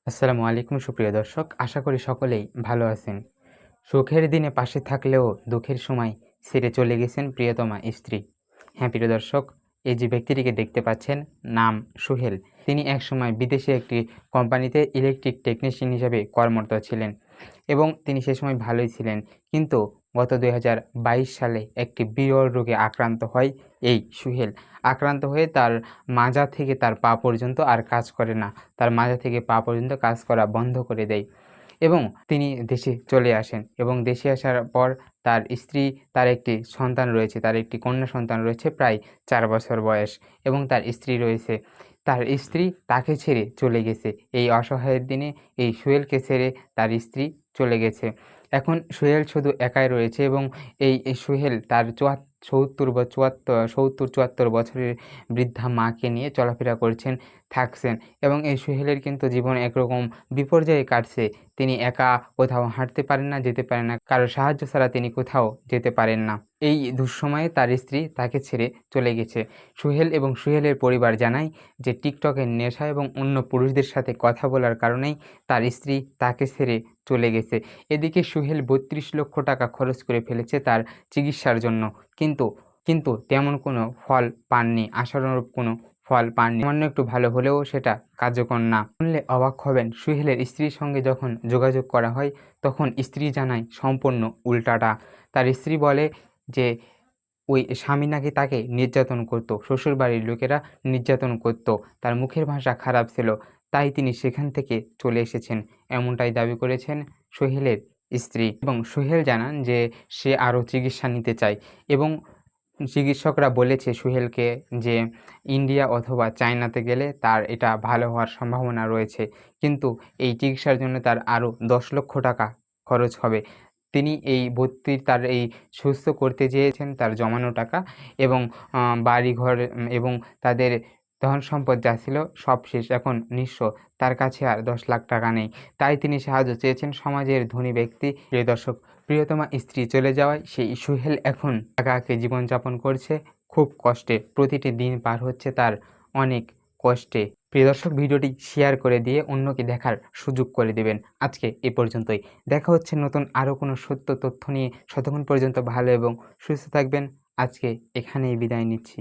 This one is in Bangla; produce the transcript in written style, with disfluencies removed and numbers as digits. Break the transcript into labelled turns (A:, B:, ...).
A: আসসালামু আলাইকুম সুপ্রিয় দর্শক, আশা করি সকলেই ভালো আছেন। সুখের দিনে পাশে থাকলেও দুঃখের সময় ছেড়ে চলে গেছেন প্রিয়তমা স্ত্রী। হ্যাঁ প্রিয় দর্শক, এই যে ব্যক্তিটিকে দেখতে পাচ্ছেন, নাম সোহেল। তিনি একসময় বিদেশে একটি কোম্পানিতে ইলেকট্রিক টেকনিশিয়ান হিসেবে কর্মরত ছিলেন এবং তিনি সে সময় ভালোই ছিলেন। কিন্তু গত 2022 সালে একটি বিরল রোগে আক্রান্ত হয় এই সোহেল। আক্রান্ত হয়ে তার মাজা থেকে তার পা পর্যন্ত আর কাজ করে না। তার মাজা থেকে পা পর্যন্ত কাজ করা বন্ধ করে দেয় এবং তিনি দেশে চলে আসেন এবং দেশে আসার পর তার স্ত্রী, তার একটি সন্তান রয়েছে, তার একটি কন্যা সন্তান রয়েছে প্রায় 4 বছর বয়স এবং তার স্ত্রী রয়েছে। তার স্ত্রী তাকে ছেড়ে চলে গেছে। এই অসহায়ের দিনে এই সোহেলকে ছেড়ে তার স্ত্রী চলে গেছে। এখন সোহেল শুধু একাই রয়েছে এবং এই সোহেল তার ৭০-৭৪ বছরের বৃদ্ধা মাকে নিয়ে চলাফেরা করছেন, থাকছেন এবং এই সোহেলের কিন্তু জীবন একরকম বিপর্যয়ে কাটছে। তিনি একা কোথাও হাঁটতে পারেন না, যেতে পারেন না। কারো সাহায্য ছাড়া তিনি কোথাও যেতে পারেন না। এই দুঃসময়ে তার স্ত্রী তাকে ছেড়ে চলে গেছে। সোহেল এবং সোহেলের পরিবার জানায় যে টিকটকের নেশা এবং অন্য পুরুষদের সাথে কথা বলার কারণেই তার স্ত্রী তাকে ছেড়ে চলে গেছে। এদিকে সোহেল ৩২ লক্ষ টাকা খরচ করে ফেলেছে তার চিকিৎসার জন্য। কিন্তু কিন্তু তেমন কোনো ফল পাননি, আশানুরূপ কোনো ফল পাননি। সামান্য একটু ভালো হলেও সেটা কার্যকর না। শুনলে অবাক হবেন, সোহেলের স্ত্রীর সঙ্গে যখন যোগাযোগ করা হয় তখন স্ত্রী জানায় সম্পূর্ণ উল্টাটা। তার স্ত্রী বলে যে ওই স্বামী নাকি তাকে নির্যাতন করতো, শ্বশুরবাড়ির লোকেরা নির্যাতন করতো, তার মুখের ভাষা খারাপ ছিল, তাই তিনি সেখান থেকে চলে এসেছেন, এমনটাই দাবি করেছেন সোহেলের স্ত্রী। এবং সোহেল জানান যে সে আরও চিকিৎসা নিতে চায় এবং চিকিৎসকরা বলেছে সোহেলকে যে ইন্ডিয়া অথবা চায়নাতে গেলে তার এটা ভালো হওয়ার সম্ভাবনা রয়েছে। কিন্তু এই চিকিৎসার জন্য তার আরও ১০ লক্ষ টাকা খরচ হবে। তিনি এই তার এই সুস্থ করতে চেয়েছেন তার জমানো টাকা এবং বাড়িঘর এবং তাদের ধন সম্পদ যা ছিল সব শেষ, এখন নিঃস্ব। তার কাছে আর ১০ লাখ টাকা নেই। তাই তিনি সাহায্য চেয়েছেন সমাজের ধনী ব্যক্তি। প্রিয় দর্শক, প্রিয়তমা স্ত্রী চলে যাওয়ায় সেই সোহেল এখন একাকী জীবনযাপন করছে খুব কষ্টে। প্রতিটি দিন পার হচ্ছে তার অনেক কষ্টে। প্রিয় দর্শক, ভিডিওটি শেয়ার করে দিয়ে অন্যকে দেখার সুযোগ করে দেবেন। আজকে এ পর্যন্তই। দেখা হচ্ছে নতুন আরও কোনো সত্য তথ্য নিয়ে। ততক্ষণ পর্যন্ত ভালো এবং সুস্থ থাকবেন। আজকে এখানেই বিদায় নিচ্ছি।